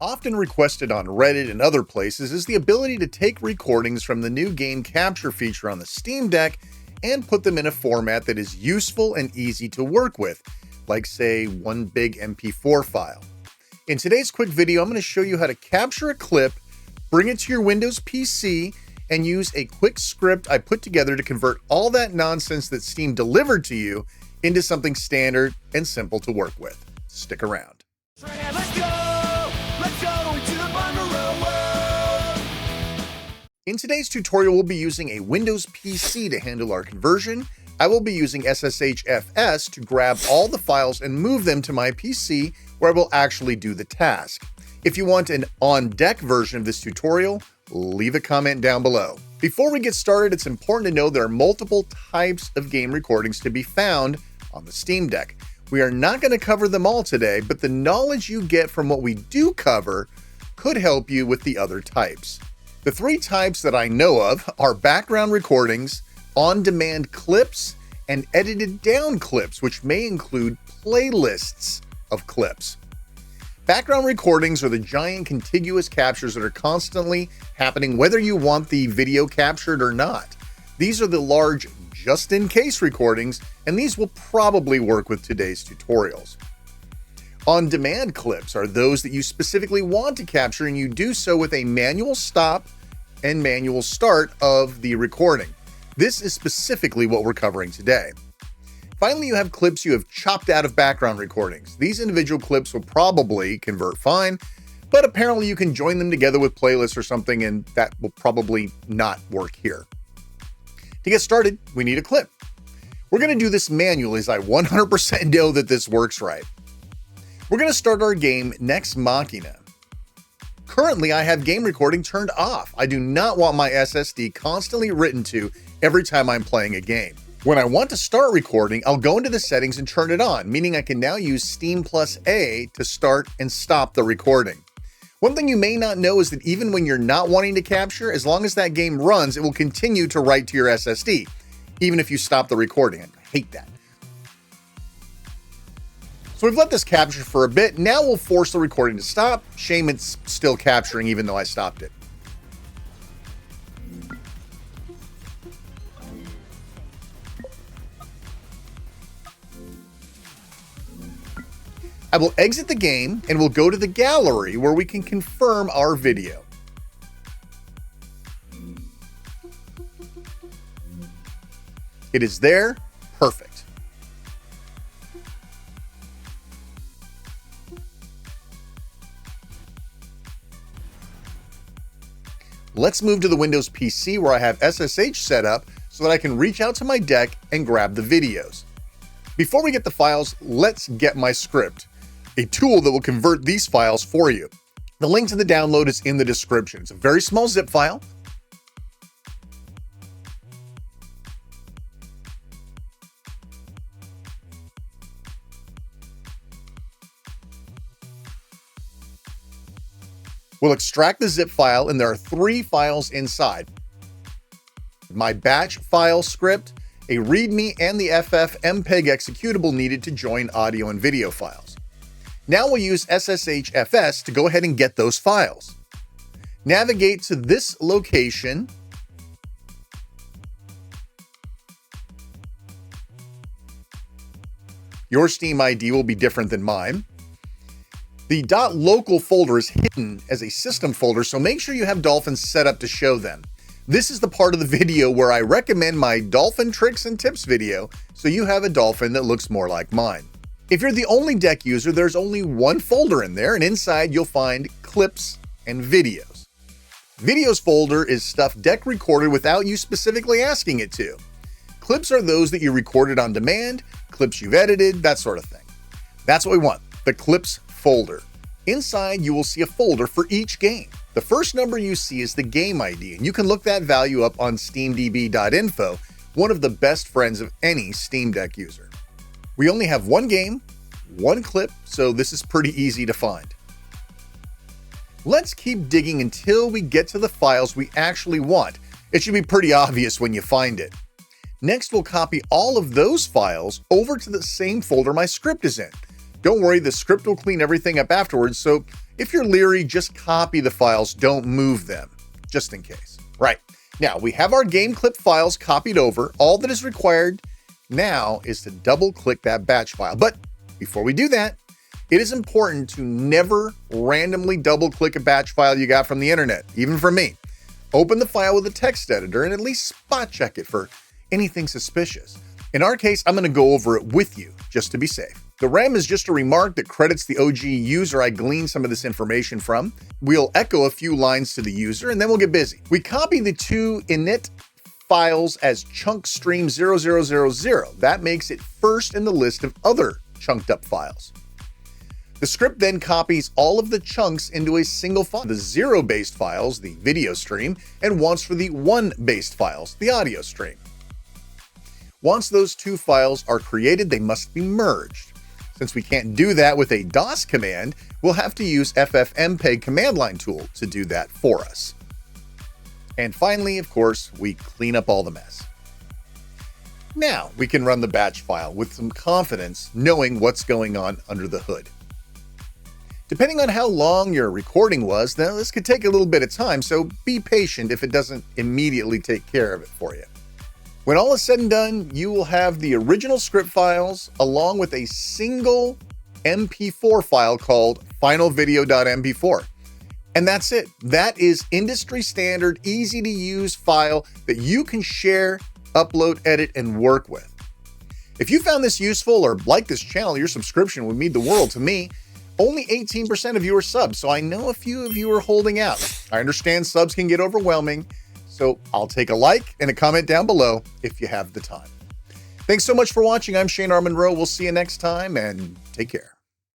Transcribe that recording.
Often requested on Reddit and other places is the ability to take recordings from the new game capture feature on the Steam Deck and put them in a format that is useful and easy to work with, like say one big MP4 file. In today's quick video, I'm going to show you how to capture a clip, bring it to your Windows PC, and use a quick script I put together to convert all that nonsense that Steam delivered to you into something standard and simple to work with. Stick around. In today's tutorial, we'll be using a Windows PC to handle our conversion. I will be using SSHFS to grab all the files and move them to my PC where I will actually do the task. If you want an on-deck version of this tutorial, leave a comment down below. Before we get started, it's important to know there are multiple types of game recordings to be found on the Steam Deck. We are not going to cover them all today, but the knowledge you get from what we do cover could help you with the other types. The three types that I know of are background recordings, on-demand clips, and edited down clips, which may include playlists of clips. Background recordings are the giant contiguous captures that are constantly happening whether you want the video captured or not. These are the large just-in-case recordings, and these will probably work with today's tutorials. On-demand clips are those that you specifically want to capture, and you do so with a manual stop and manual start of the recording. This is specifically what we're covering today. Finally, you have clips you have chopped out of background recordings. These individual clips will probably convert fine, but apparently you can join them together with playlists or something, and that will probably not work here. To get started, we need a clip. We're going to do this manually, as I 100% know that this works right. We're going to start our game Nex Machina. Currently, I have game recording turned off. I do not want my SSD constantly written to every time I'm playing a game. When I want to start recording, I'll go into the settings and turn it on, meaning I can now use Steam plus A to start and stop the recording. One thing you may not know is that even when you're not wanting to capture, as long as that game runs, it will continue to write to your SSD, even if you stop the recording. I hate that. So we've let this capture for a bit. Now we'll force the recording to stop. Shame it's still capturing even though I stopped it. I will exit the game and we'll go to the gallery where we can confirm our video. It is there. Perfect. Let's move to the Windows PC where I have SSH set up so that I can reach out to my deck and grab the videos. Before we get the files, let's get my script, a tool that will convert these files for you. The link to the download is in the description. It's a very small zip file. We'll extract the zip file, and there are three files inside: my batch file script, a README, and the FFmpeg executable needed to join audio and video files. Now we'll use SSHFS to go ahead and get those files. Navigate to this location. Your Steam ID will be different than mine. The .local folder is hidden as a system folder, so make sure you have dolphins set up to show them. This is the part of the video where I recommend my dolphin tricks and tips video, so you have a dolphin that looks more like mine. If you're the only deck user, there's only one folder in there, and inside you'll find clips and videos. Videos folder is stuff deck recorded without you specifically asking it to. Clips are those that you recorded on demand, clips you've edited, that sort of thing. That's what we want, the clips folder. Inside, you will see a folder for each game. The first number you see is the game ID, and you can look that value up on steamdb.info, one of the best friends of any Steam Deck user. We only have one game, one clip, so this is pretty easy to find. Let's keep digging until we get to the files we actually want. It should be pretty obvious when you find it. Next, we'll copy all of those files over to the same folder my script is in. Don't worry, the script will clean everything up afterwards, so If you're leery, just copy the files, don't move them, just in case. Right, now we have our game clip files copied over. All that is required now is to double click that batch file. But before we do that, it is important to never randomly double click a batch file you got from the internet, even for me. Open the file with a text editor and at least spot check it for anything suspicious. In our case, I'm going to go over it with you just to be safe. The RAM is just a remark that credits the OG user I gleaned some of this information from. We'll echo a few lines to the user and then we'll get busy. We copy the two init files as chunk stream 0000. That makes it first in the list of other chunked up files. The script then copies all of the chunks into a single file, the 0-based files, the video stream, and once for the 1-based files, the audio stream. Once those two files are created, they must be merged. Since we can't do that with a DOS command, we'll have to use ffmpeg command line tool to do that for us. And finally, of course, we clean up all the mess. Now we can run the batch file with some confidence, knowing what's going on under the hood. Depending on how long your recording was, now this could take a little bit of time, so be patient if it doesn't immediately take care of it for you. When all is said and done, you will have the original script files along with a single MP4 file called finalvideo.mp4. And that's it. That is industry standard, easy to use file that you can share, upload, edit, and work with. If you found this useful or like this channel, your subscription would mean the world to me. Only 18% of you are subs, so I know a few of you are holding out. I understand subs can get overwhelming, so I'll take a like and a comment down below if you have the time. Thanks so much for watching. I'm Shane R. Monroe. We'll see you next time, and take care.